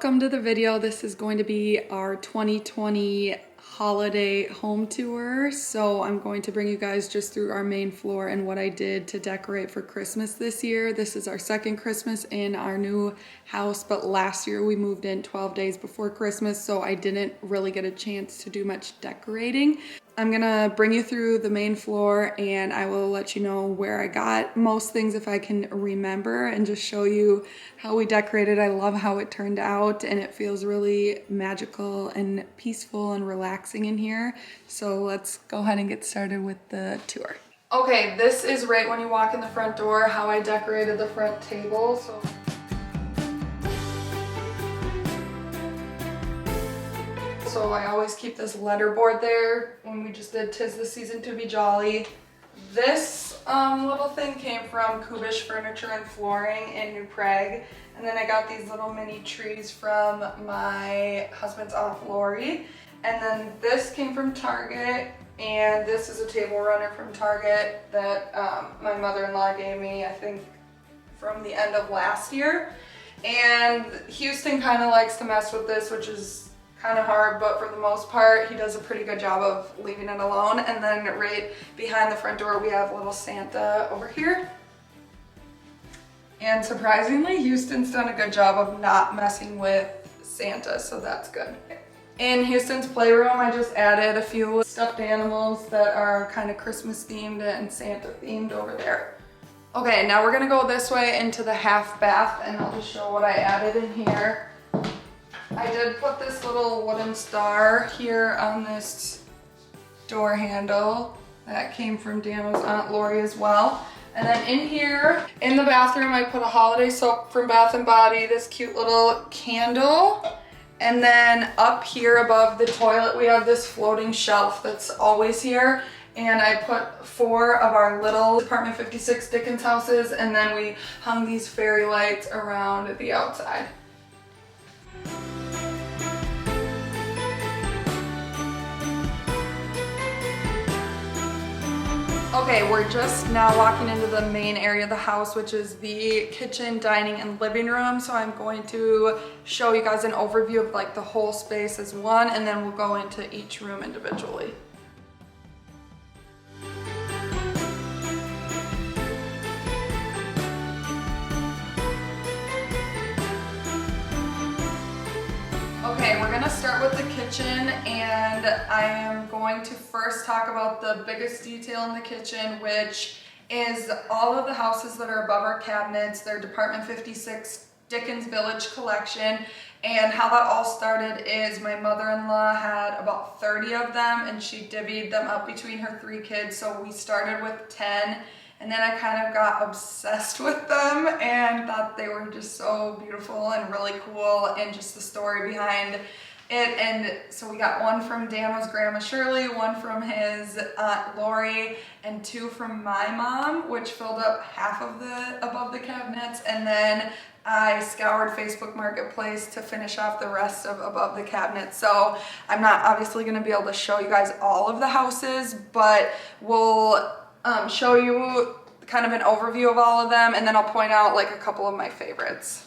welcome to the video. This is going to be our 2020 holiday home tour. So I'm going to bring you guys just through our main floor and what I did to decorate for Christmas this year. This is our second Christmas in our new house, but last year we moved in 12 days before Christmas, so I didn't really get a chance to do much decorating. I'm gonna bring you through the main floor and I will let you know where I got most things if I can remember, and just show you how we decorated. I love how it turned out and it feels really magical and peaceful and relaxing in here. So let's go ahead and get started with the tour. Okay, this is right when you walk in the front door, how I decorated the front table. So I always keep this letter board there when we just did 'Tis the Season to Be Jolly. This little thing came from Kubish Furniture and Flooring in New Prague. And then I got these little mini trees from my husband's Aunt Lori. And then this came from Target. And this is a table runner from Target that my mother-in-law gave me, I think, from the end of last year. And Houston kind of likes to mess with this, which is kind of hard, but for the most part, he does a pretty good job of leaving it alone. And then right behind the front door, we have little Santa over here. And surprisingly, Houston's done a good job of not messing with Santa, so that's good. In Houston's playroom, I just added a few stuffed animals that are kind of Christmas themed and Santa themed over there. Okay, now we're gonna go this way into the half bath and I'll just show what I added in here. I did put this little wooden star here on this door handle that came from Dano's Aunt Lori as well. And then in here, in the bathroom, I put a holiday soap from Bath & Body, this cute little candle. And then up here above the toilet, we have this floating shelf that's always here. And I put 4 of our little Apartment 56 Dickens houses, and then we hung these fairy lights around the outside. Okay, we're just now walking into the main area of the house, which is the kitchen, dining, and living room. So I'm going to show you guys an overview of like the whole space as one, and then we'll go into each room individually. Okay, we're gonna start with the kitchen, and I am going to first talk about the biggest detail in the kitchen, which is all of the houses that are above our cabinets. They're Department 56 Dickens Village collection, and how that all started is my mother-in-law had about 30 of them and she divvied them up between her 3 kids. So we started with 10. And then I kind of got obsessed with them and thought they were just so beautiful and really cool, and just the story behind it. And so we got 1 from Dano's grandma Shirley, 1 from his Aunt Lori, and 2 from my mom, which filled up half of the above the cabinets. And then I scoured Facebook Marketplace to finish off the rest of above the cabinets. So I'm not obviously going to be able to show you guys all of the houses, but we'll show you kind of an overview of all of them, and then I'll point out like a couple of my favorites.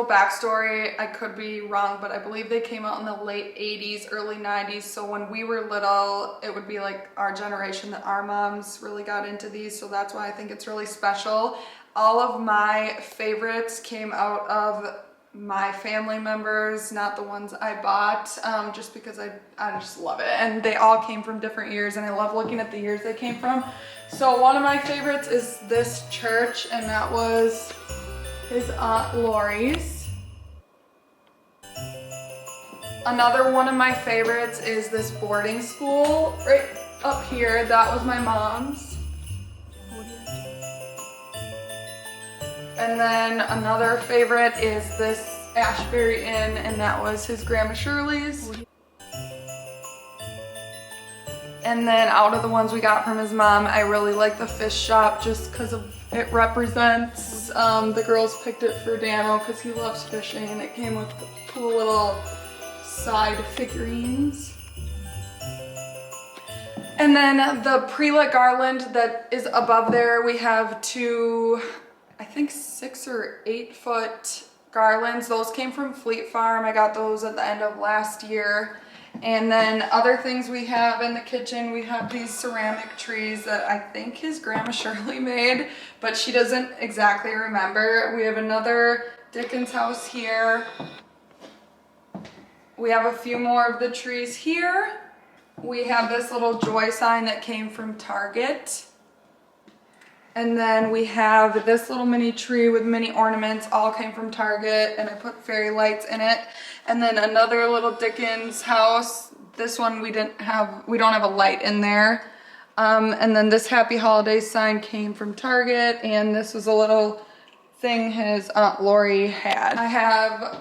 Backstory, I could be wrong, but I believe they came out in the late 80s, early 90s. So when we were little, it would be like our generation that our moms really got into these. So that's why I think it's really special. All of my favorites came out of my family members, not the ones I bought, just because I just love it. And they all came from different years, and I love looking at the years they came from. So one of my favorites is this church, and that was his Aunt Lori's. Another one of my favorites is this boarding school right up here. That was my mom's. And then another favorite is this Ashbury Inn, and that was his Grandma Shirley's. And then out of the ones we got from his mom, I really like the fish shop just because it represents, the girls picked it for Dano because he loves fishing, and it came with cool little side figurines. And then the pre-lit garland that is above there, we have two, I think 6 or 8 foot garlands. Those came from Fleet Farm. I got those at the end of last year. And then other things we have in the kitchen, we have these ceramic trees that I think his Grandma Shirley made, but she doesn't exactly remember. We have another Dickens house here. We have a few more of the trees here. We have this little joy sign that came from Target. And then we have this little mini tree with mini ornaments, all came from Target, and I put fairy lights in it. And then another little Dickens house. This one we don't have a light in there. And then this Happy Holidays sign came from Target, and this was a little thing his Aunt Lori had. I have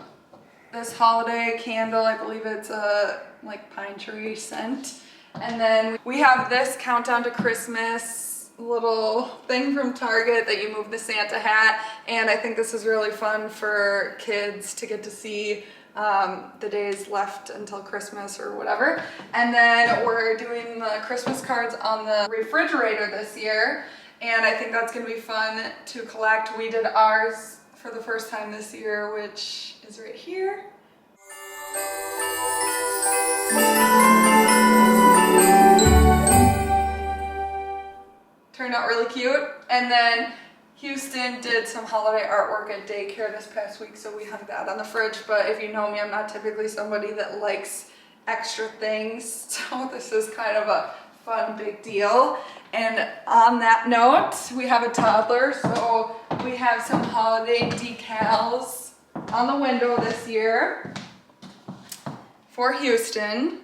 this holiday candle, I believe it's a like pine tree scent. And then we have this Countdown to Christmas little thing from Target that you move the Santa hat, and I think this is really fun for kids to get to see the days left until Christmas or whatever. And then we're doing the Christmas cards on the refrigerator this year, and I think that's gonna be fun to collect. We did ours for the first time this year, which is right here. Turned out really cute. And then Houston did some holiday artwork at daycare this past week, so we hung that on the fridge. But if you know me, I'm not typically somebody that likes extra things, so this is kind of a fun big deal. And on that note, we have a toddler, so we have some holiday decals on the window this year for Houston.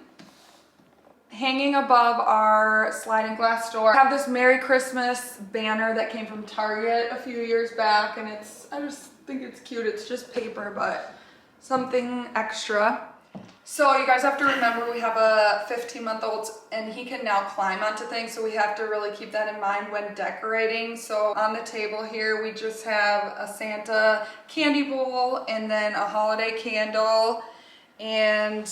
Hanging above our sliding glass door, I have this Merry Christmas banner that came from Target a few years back, and I just think it's cute. It's just paper, but something extra. So you guys have to remember we have a 15-month-old, and he can now climb onto things, so we have to really keep that in mind when decorating. So on the table here, we just have a Santa candy bowl and then a holiday candle, and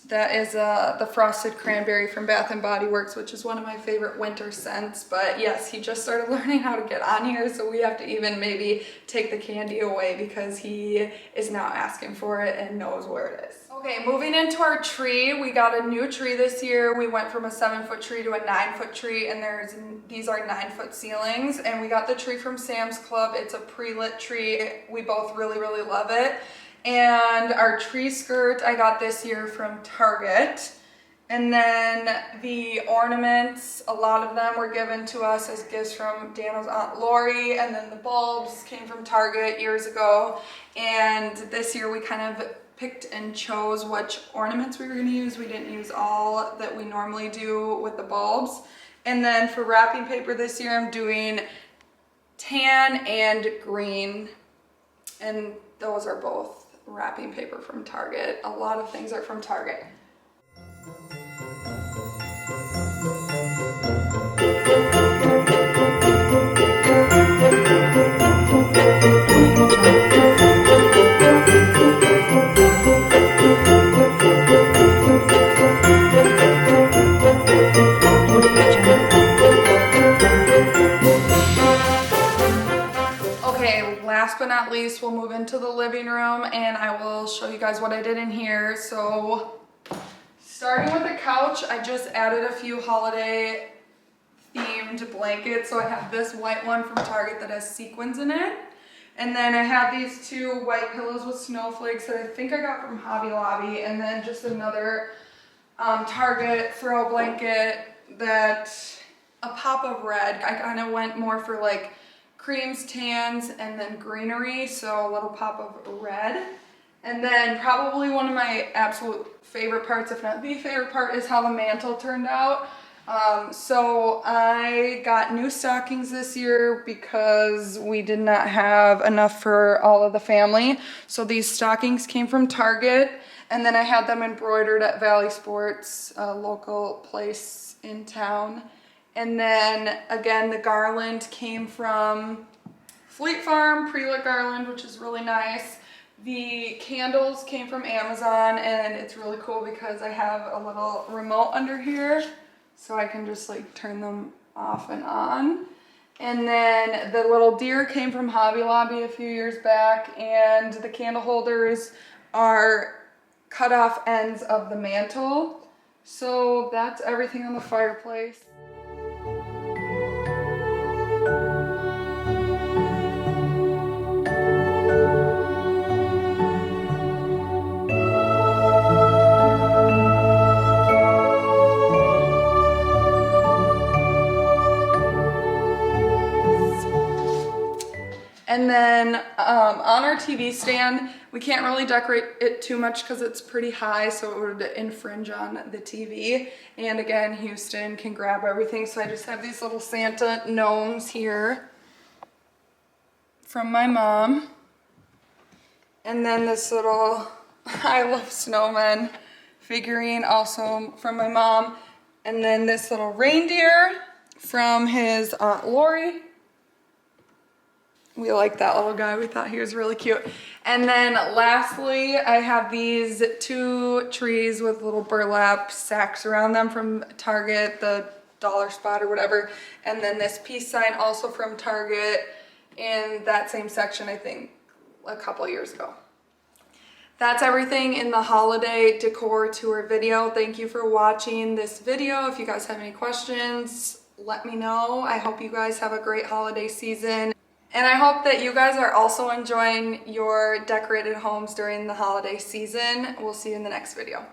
that is the Frosted Cranberry from Bath & Body Works, which is one of my favorite winter scents. But yes, he just started learning how to get on here, so we have to even maybe take the candy away because he is now asking for it and knows where it is. Okay, moving into our tree, we got a new tree this year. We went from a 7-foot tree to a 9-foot tree, and these are 9-foot ceilings. And we got the tree from Sam's Club. It's a pre-lit tree. We both really, really love it. And our tree skirt I got this year from Target. And then the ornaments, a lot of them were given to us as gifts from Dano's Aunt Lori, and then the bulbs came from Target years ago. And this year we kind of picked and chose which ornaments we were going to use. We didn't use all that we normally do with the bulbs. And then for wrapping paper this year, I'm doing tan and green, and those are both wrapping paper from Target. A lot of things are from Target. Last but not least, we'll move into the living room, and I will show you guys what I did in here. So starting with the couch, I just added a few holiday themed blankets. So I have this white one from Target that has sequins in it, and then I have these 2 white pillows with snowflakes that I think I got from Hobby Lobby, and then just another Target throw blanket that a pop of red. I kind of went more for like creams, tans, and then greenery, so a little pop of red. And then probably one of my absolute favorite parts, if not the favorite part, is how the mantle turned out. So I got new stockings this year because we did not have enough for all of the family. So these stockings came from Target, and then I had them embroidered at Valley Sports, a local place in town. And then again, the garland came from Fleet Farm, pre-lit garland, which is really nice. The candles came from Amazon, and it's really cool because I have a little remote under here, so I can just like turn them off and on. And then the little deer came from Hobby Lobby a few years back, and the candle holders are cut off ends of the mantle. So that's everything on the fireplace. And then on our TV stand, we can't really decorate it too much because it's pretty high, so it would infringe on the TV. And again, Houston can grab everything, so I just have these little Santa gnomes here from my mom. And then this little I Love Snowmen figurine also from my mom. And then this little reindeer from his Aunt Lori. We like that little guy. We thought he was really cute. And then lastly, I have these two trees with little burlap sacks around them from Target, the dollar spot or whatever. And then this peace sign also from Target in that same section, I think, a couple years ago. That's everything in the holiday decor tour video. Thank you for watching this video. If you guys have any questions, let me know. I hope you guys have a great holiday season. And I hope that you guys are also enjoying your decorated homes during the holiday season. We'll see you in the next video.